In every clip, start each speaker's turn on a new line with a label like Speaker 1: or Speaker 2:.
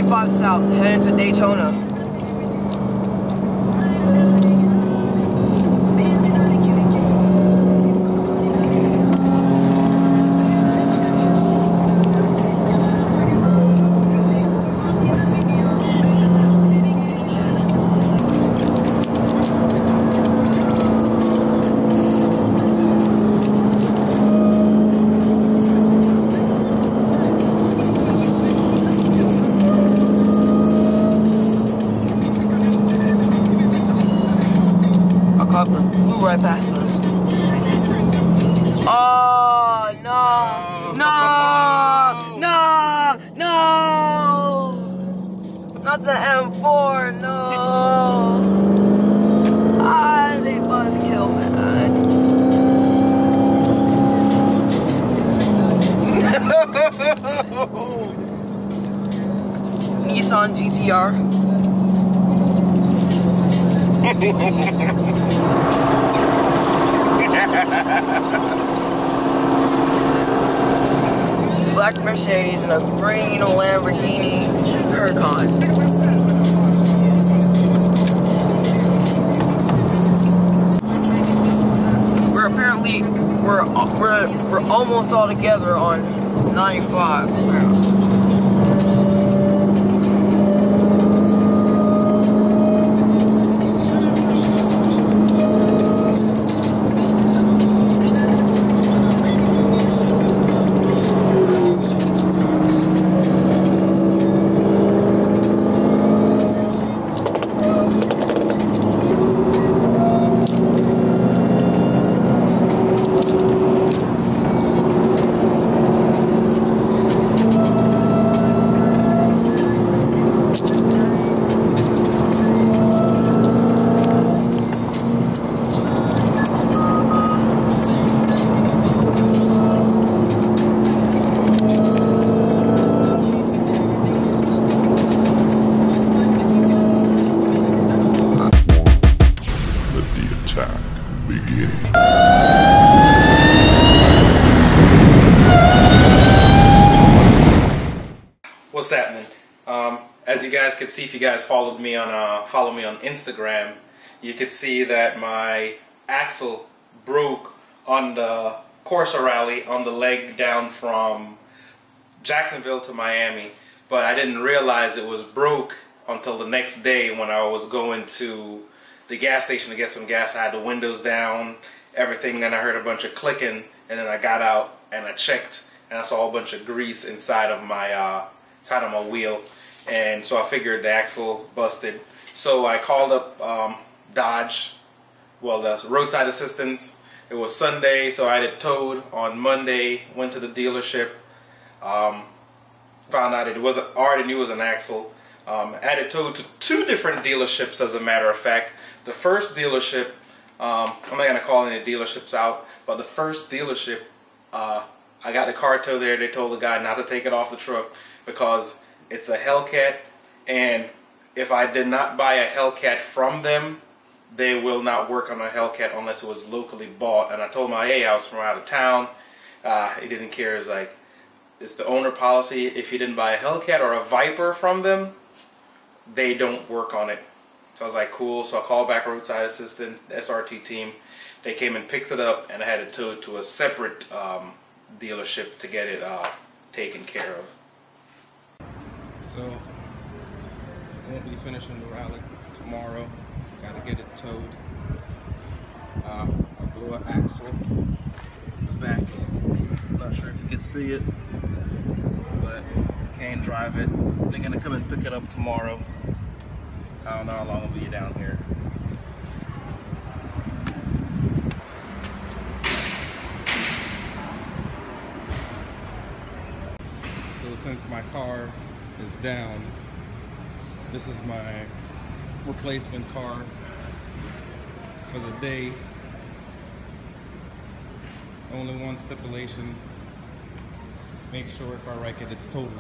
Speaker 1: 95 south, heading to Daytona. Flew right past us. Oh no! No! No! No! Not the M4, no! Ah, they buzzkill, man. Nissan GTR. Black Mercedes and a green Lamborghini Huracan. We're almost all together on 95 apparently.
Speaker 2: What's happening? As you guys could see, if you guys followed me on follow me on Instagram, you could see that my axle broke on the Corsa Rally on the leg down from Jacksonville to Miami, but I didn't realize it was broke until the next day when I was going to the gas station to get some gas. I had the windows down, everything, and I heard a bunch of clicking, and then I got out and I checked and I saw a bunch of grease inside of my wheel, and so I figured the axle busted. So I called up Dodge, well, the roadside assistance. It was Sunday, so I had it towed on Monday. Went to the dealership, found out it wasn't, already knew it was an axle. Had it towed to 2 different dealerships, as a matter of fact. The first dealership, I'm not gonna call any dealerships out, but the first dealership, I got the car towed there. They told the guy not to take it off the truck because it's a Hellcat, and if I did not buy a Hellcat from them, they will not work on a Hellcat unless it was locally bought. And I told him, hey, I was from out of town. He didn't care. It's like, it's the owner policy. If you didn't buy a Hellcat or a Viper from them, they don't work on it. So I was like, cool. So I called back roadside assistant, SRT team. They came and picked it up, and I had it towed to a separate dealership to get it taken care of. So I won't be finishing the rally tomorrow. Got to get it towed. I blew an axle in the back. I'm not sure if you can see it, but can't drive it. They're gonna come and pick it up tomorrow. I don't know how long I'll be down here. So since my car is down, this is my replacement car for the day. Only one stipulation: make sure if I wreck it, it's totaled.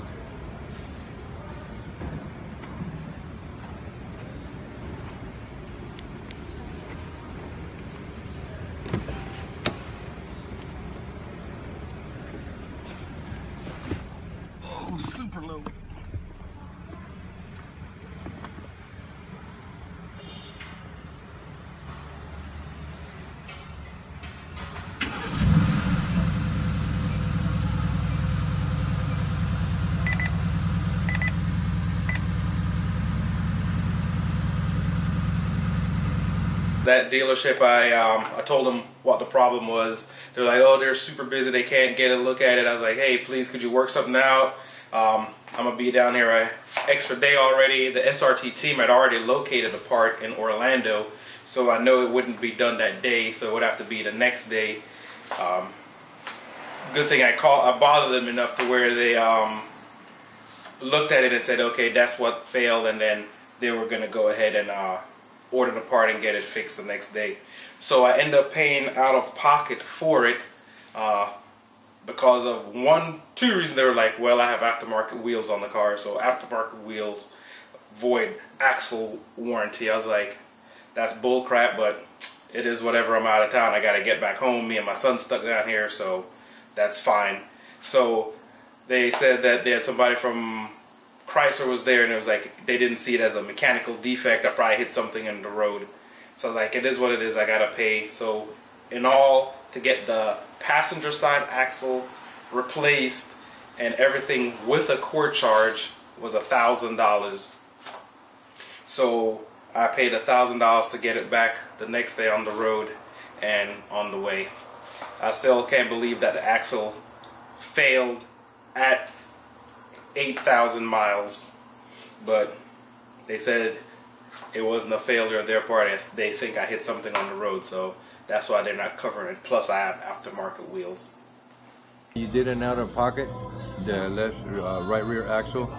Speaker 2: Oh, super low. that dealership, I told them what the problem was. They're like, oh, they're super busy, they can't get a look at it. I was like, hey, please, could you work something out? I'm gonna be down here an extra day already. The SRT team had already located a part in Orlando, so I know it wouldn't be done that day, so it would have to be the next day. Good thing I bothered them enough to where they looked at it and said, okay, that's what failed, and then they were gonna go ahead and order the part and get it fixed the next day. So I end up paying out of pocket for it because of two reasons. They were like, well, I have aftermarket wheels on the car, so aftermarket wheels void axle warranty. I was like, that's bull crap, but it is whatever. I'm out of town, I gotta get back home. Me and my son stuck down here, so that's fine. So they said that they had somebody from Chrysler was there, and it was like they didn't see it as a mechanical defect. I probably hit something in the road. So I was like, it is what it is, I gotta pay. So in all, to get the passenger side axle replaced and everything with a cord charge was $1,000. So I paid $1,000 to get it back the next day on the road and on the way. I still can't believe that the axle failed at 8,000 miles, but they said it wasn't a failure of their part. They think I hit something on the road, so that's why they're not covering it. Plus I have aftermarket wheels.
Speaker 3: You did an out-of-pocket, the left right rear axle.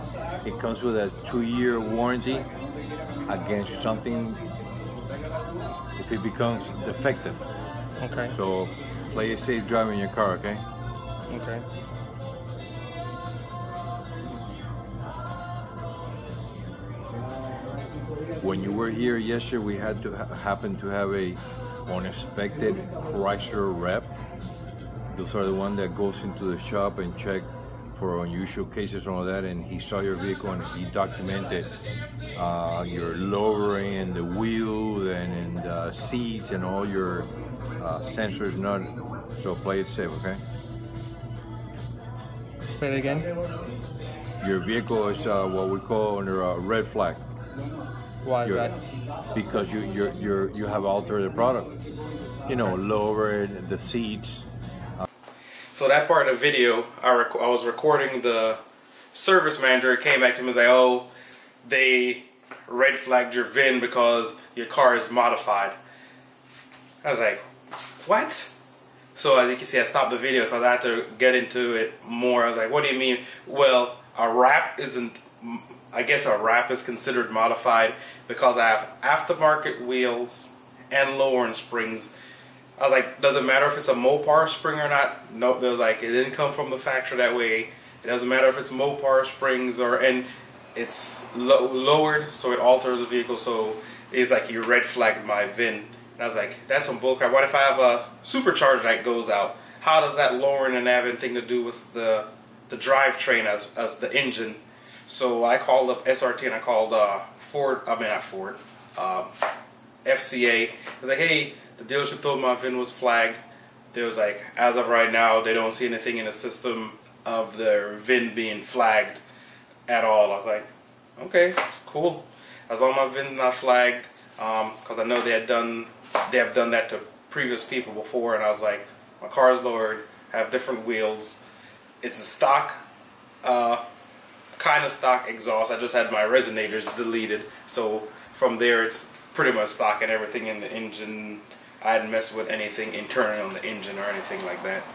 Speaker 3: It comes with a 2-year warranty against something if it becomes defective.
Speaker 2: Okay.
Speaker 3: So play it safe driving your car, okay?
Speaker 2: Okay.
Speaker 3: When you were here yesterday, we had to happen to have a unexpected Chrysler rep. Those are the one that goes into the shop and check for unusual cases and all that, and he saw your vehicle and he documented your lowering and the wheel and seats and all your sensors not. So play it safe, okay?
Speaker 2: Say it again.
Speaker 3: Your vehicle is what we call under a red flag.
Speaker 2: Why is that?
Speaker 3: Because you have altered the product. You know, lowered the seats.
Speaker 2: So that part of the video, I was recording the service manager. Came back to me and was like, oh, they red flagged your VIN because your car is modified. I was like, what? So as you can see, I stopped the video because I had to get into it more. I was like, what do you mean? Well, a wrap isn't, I guess a wrap is considered modified because I have aftermarket wheels and lowering springs. I was like, does it matter if it's a Mopar spring or not? Nope. It was like, it didn't come from the factory that way. It doesn't matter if it's Mopar springs and it's lowered, so it alters the vehicle. So it's like you red flagged my VIN. And I was like, that's some bullcrap. What if I have a supercharger that goes out? How does that lowering and have anything to do with the drivetrain as the engine? So I called up SRT and I called FCA. I was like, hey, the dealership told me my VIN was flagged. They was like, as of right now, they don't see anything in the system of their VIN being flagged at all. I was like, okay, cool. As long as my VIN's not flagged, because I know they have done that to previous people before, and I was like, my car's lowered, I have different wheels. It's a stock, kind of stock exhaust. I just had my resonators deleted, so from there it's pretty much stock and everything in the engine. I hadn't messed with anything internally on the engine or anything like that.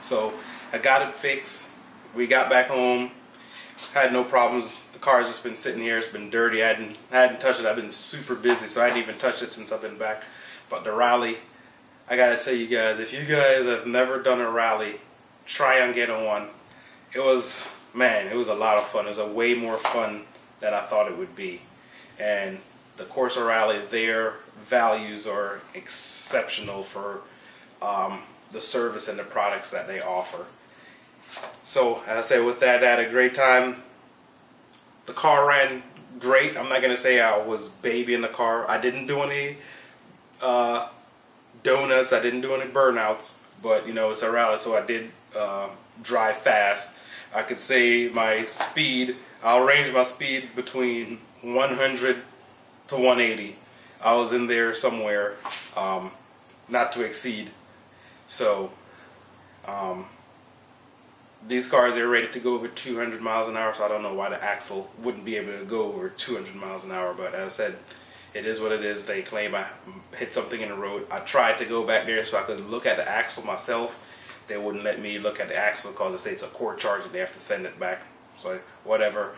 Speaker 2: So I got it fixed. We got back home. Had no problems. The car's just been sitting here. It's been dirty. I hadn't touched it. I've been super busy, so I hadn't even touched it since I've been back. But the rally, I gotta tell you guys, if you guys have never done a rally, try on getting one. It was, man, it was a lot of fun. It was a way more fun than I thought it would be. And the Corsa Rally, their values are exceptional for the service and the products that they offer. So, as I said, with that, I had a great time. The car ran great. I'm not going to say I was babying the car. I didn't do any donuts. I didn't do any burnouts. But, you know, it's a rally, so I did drive fast. I could say my speed, I'll range my speed between 100 to 180. I was in there somewhere, not to exceed. So these cars, they're rated to go over 200 miles an hour, so I don't know why the axle wouldn't be able to go over 200 miles an hour, but as I said, it is what it is. They claim I hit something in the road. I tried to go back there so I could look at the axle myself. They wouldn't let me look at the axle because they say it's a court charge and they have to send it back. So whatever.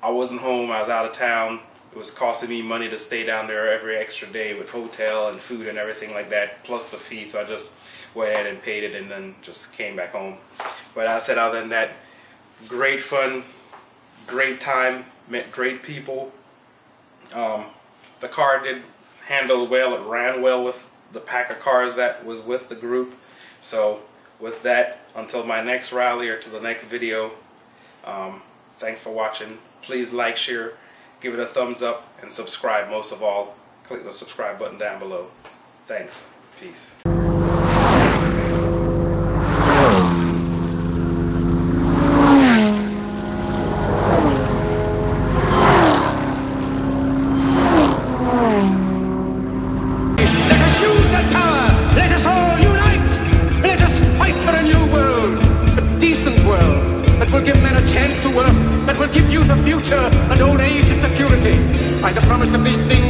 Speaker 2: I wasn't home. I was out of town. It was costing me money to stay down there every extra day with hotel and food and everything like that, plus the fee. So I just went ahead and paid it and then just came back home. But I said, other than that, great fun, great time, met great people. The car did handle well. It ran well with the pack of cars that was with the group. So with that, until my next rally or to the next video, thanks for watching. Please like, share, give it a thumbs up, and subscribe. Most of all, click the subscribe button down below. Thanks. Peace.
Speaker 4: That will give youth a future and old age a security. By the promise of these things,